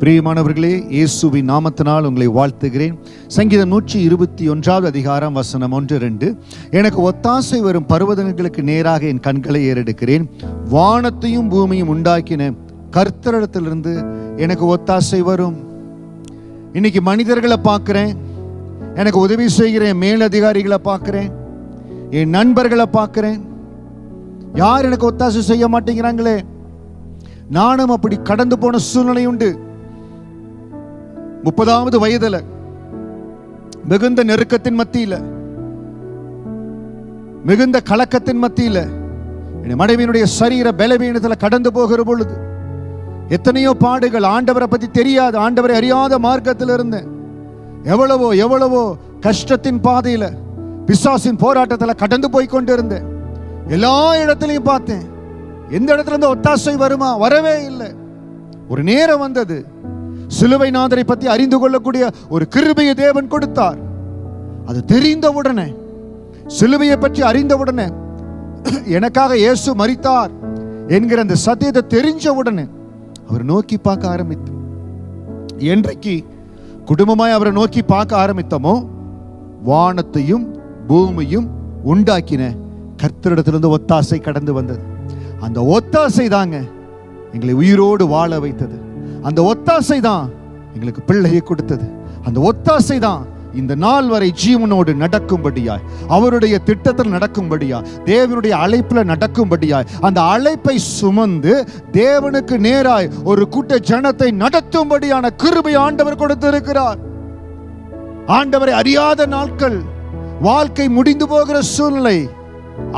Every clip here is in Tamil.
பிரியமானவர்களே, இயேசுவின் நாமத்தினால் உங்களை வாழ்த்துகிறேன். சங்கீதம் 121 அதிகாரம் வசனம் 1-2. எனக்கு ஒத்தாசை வரும் பர்வதங்களுக்கு நேராக என் கண்களை ஏறெடுக்கிறேன். வானத்தையும் பூமியும் உண்டாக்கின கர்த்தரிடத்திலிருந்து எனக்கு ஒத்தாசை வரும். இன்னைக்கு மனிதர்களை பார்க்கிறேன், எனக்கு உதவி செய்கிற என் மேலதிகாரிகளை பார்க்கிறேன், என் நண்பர்களை பார்க்கிறேன். யார் எனக்கு ஒத்தாசை செய்ய மாட்டேங்கிறாங்களே. நானும் அப்படி கடந்து போன சூழ்நிலை உண்டு. 30வது வயதுல மிகுந்த நெருக்கத்தின் மத்தியில, மிகுந்த கலக்கத்தின் மத்தியில, என் மனைவியினுடைய சரீர பலவீனத்தில் கடந்து போகிற பொழுது எத்தனையோ பாடுகள். ஆண்டவரை பத்தி தெரியாது, ஆண்டவரை அறியாத மார்க்கத்தில் இருந்தேன். எவ்வளவோ கஷ்டத்தின் பாதையில, பிசாசின் போராட்டத்தில் கடந்து போய் கொண்டு இருந்தேன். எல்லா இடத்திலையும் பார்த்தேன், எந்த இடத்துல இருந்து ஒத்தாசை வருமா? வரவே இல்லை. ஒரு நேரம் வந்தது, சிலுவை நாதரை பற்றி அறிந்து கொள்ளக்கூடிய ஒரு கிருபையை தேவன் கொடுத்தார். அது தெரிந்தவுடனே, சிலுவையை பற்றி அறிந்தவுடனே, எனக்காக இயேசு மரித்தார் என்கிற அந்த சத்தியத்தை தெரிஞ்சவுடனே அவர் நோக்கி பார்க்க ஆரம்பித்தார். என்றைக்கு குடும்பமாய் அவரை நோக்கி பார்க்க ஆரம்பித்தோமோ, வானத்தையும் பூமியும் உண்டாக்கின கர்த்தரிடத்திலிருந்து ஒத்தாசை கடந்து வந்தது. அந்த ஒத்தாசை தாங்க எங்களை உயிரோடு வாழ வைத்தது. அந்த ஒத்தாசை தான் எங்களுக்கு பிள்ளையை கொடுத்தது. அந்த ஒத்தாசை தான் இந்த நாள் வரை ஜீவனோடு நடக்கும்படியாய், அவருடைய திட்டத்தில் நடக்கும்படியாய், தேவனுடைய அழைப்புல நடக்கும்படியாய், அந்த அழைப்பை சுமந்து தேவனுக்கு நேராய் ஒரு கூட்ட ஜனத்தை நடத்தும்படியான கிருபை ஆண்டவர் கொடுத்திருக்கிறார். ஆண்டவரை அறியாத நாட்கள், வாழ்க்கை முடிந்து போகிற சூழ்நிலை,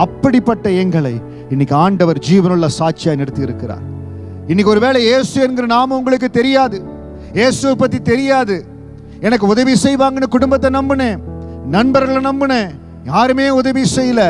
அப்படிப்பட்ட எங்களை இன்னைக்கு ஆண்டவர் ஜீவனுள்ள சாட்சியா நிறுத்தி இருக்கிறார். இன்னைக்கு ஒருவேளை இயேசு என்கிற நாமம் உங்களுக்கு தெரியாது, இயேசுவை பத்தி தெரியாது. எனக்கு உதவி செய்வாங்கன்னு குடும்பத்தை நம்பினேன், நண்பர்களை நம்பினேன், யாருமே உதவி செய்யல.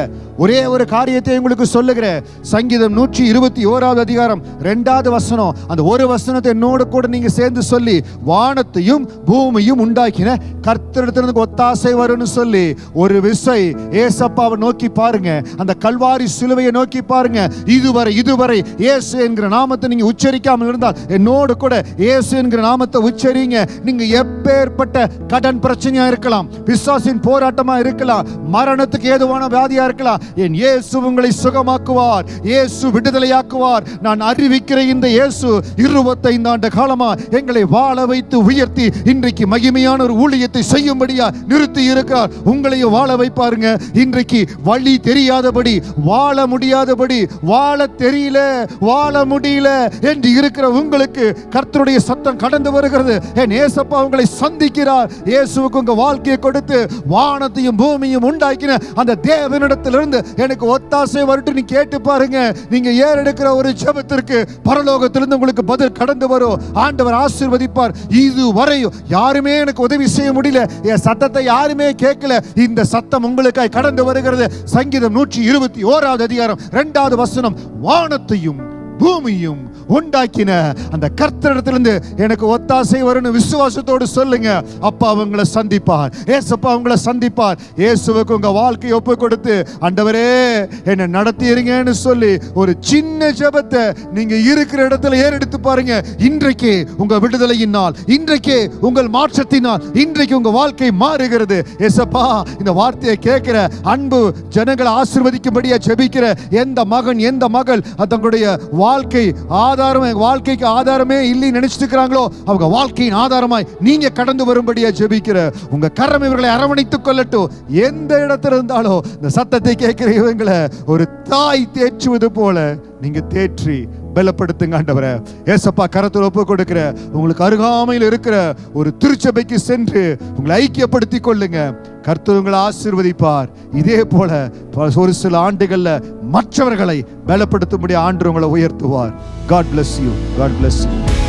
ஒரே ஒரு காரியத்தை உங்களுக்கு சொல்லுகிற, சங்கீதம் 121 அதிகாரம் 2வது வசனம், அந்த ஒரு வசனத்தை என்னோட கூட நீங்க சேர்ந்து சொல்லி, வானத்தையும் பூமியும் உண்டாக்கின கர்த்தரிடத்திலிருந்து ஒத்தாசை வரும்னு சொல்லி ஒரு விசை ஏசப்பாவை நோக்கி பாருங்க, அந்த கல்வாரி சிலுவையை நோக்கி பாருங்க. இதுவரை இயேசு என்கிற நாமத்தை நீங்க உச்சரிக்காமல் இருந்தால் என்னோடு கூட இயேசு என்கிற நாமத்தை உச்சரிங்க. நீங்க எப்பேற்பட்ட கடன் பிரச்சனையா இருக்கலாம், பிசாசின் போராட்டமா இருக்கலாம், மரணத்துக்கு ஏதுவான வியாதியா இருக்கலாம், என் இயேசு உங்களை சுகமாக்குவார், இயேசு விடுதலையாக்குவார். நான் அறிவிக்கிற இந்த இயேசு 25 ஆண்டு காலமா எங்களை வாழ வைத்து உயர்த்தி இன்றைக்கு மகிமையான ஒரு ஊழியத்தை செய்யும்படியா நிறுத்தி இருக்கிறார். உங்களையும் வாழ வைப்பாருங்க. இன்றைக்கு வழி தெரியாதபடி, வாழ முடியாதபடி, வாழ தெரியல, வாழ முடியல என்று இருக்கிற உங்களுக்கு கர்த்தருடைய சத்தம் கடந்து வருகிறது. என் இயேசப்பா உங்களை சந்திக்கிறார். இயேசுவுக்கு உங்க வாழ்க்கையை கொடுத்து வானத்தையும் பூமியும் உண்டாக்கின அந்த தேவனிடத்திலிருந்து எனக்கு ஒத்தாசை வரட்டு நீ கேட்டு பாருங்க. நீங்க ஏறெடுக்கிற ஒரு ஜெபத்திற்கு பரலோகத்திலிருந்து உங்களுக்கு பதில் கடந்து வரும். ஆண்டவர் ஆசீர்வதிப்பார். இதுவரை யாருமே எனக்கு உதவி செய்ய முடியல, என் சத்தத்தை யாருமே கேட்கல, இந்த சத்தம் உங்களுக்காய் கடந்து வருகிறது. சங்கீதம் 121 அதிகாரம் 2வது வசனம், வானத்தையும் பூமியும் உண்டாக்கின அந்த கர்த்தரிடத்திலிருந்து எனக்கு ஒத்தாசை வரும்னு விசுவாசத்தோடு சொல்லுங்க. அப்பா அவங்களை சந்திப்பார், ஏசப்பா அவங்களை சந்திப்பார். இயேசுவுக்கு உங்க வாழ்க்கையை ஒப்பு கொடுத்து, ஆண்டவரே என்னை நடத்திடுங்கன்னு சொல்லி ஒரு சின்ன ஜெபத்தை நீங்க இருக்கிற இடத்துல ஏறெடுத்து பாருங்க. இன்றைக்கு உங்க விடுதலையின் நாள், இன்றைக்கு உங்கள் மாற்றத்தினால், இன்றைக்கு உங்க வாழ்க்கை மாறுகிறது. ஏசப்பா இந்த வார்த்தையை கேட்கிற அன்பு ஜனங்களை ஆசீர்வதிக்கும்படியா ஜெபிக்கிற எந்த மகன், எந்த மகள் தங்களுடைய வாழ்க்கை வாழ்க்கைக்கு ஆதாரமே இல்லை நினைச்சிட்டு இருக்கிறாங்களோ, அவங்க வாழ்க்கையின் ஆதாரமாய் நீங்க கடந்து வரும்படியா ஜெபிக்கிற உங்க கரம் இவர்களை அரவணைத்துக் கொள்ளட்டும். எந்த இடத்துல இருந்தாலும் இந்த சத்தத்தை கேட்கிற இவங்களை ஒரு தாய் தேற்றுவது போல நீங்க தேற்றி பலப்படுத்துங்க. ஆண்டவரே ஏசப்பா கரத்தில் ஒப்பு கொடுக்கிற உங்களுக்கு அருகாமையில் இருக்கிற ஒரு திருச்சபைக்கு சென்று உங்களை ஐக்கியப்படுத்திக் கொள்ளுங்க. கர்த்தர் உங்களை ஆசீர்வதிப்பார். இதே போல ஒரு சில ஆண்டுகள்ல மற்றவர்களை பலப்படுத்தும்படி ஆண்டு உங்களை உயர்த்துவார். God bless you. God bless you.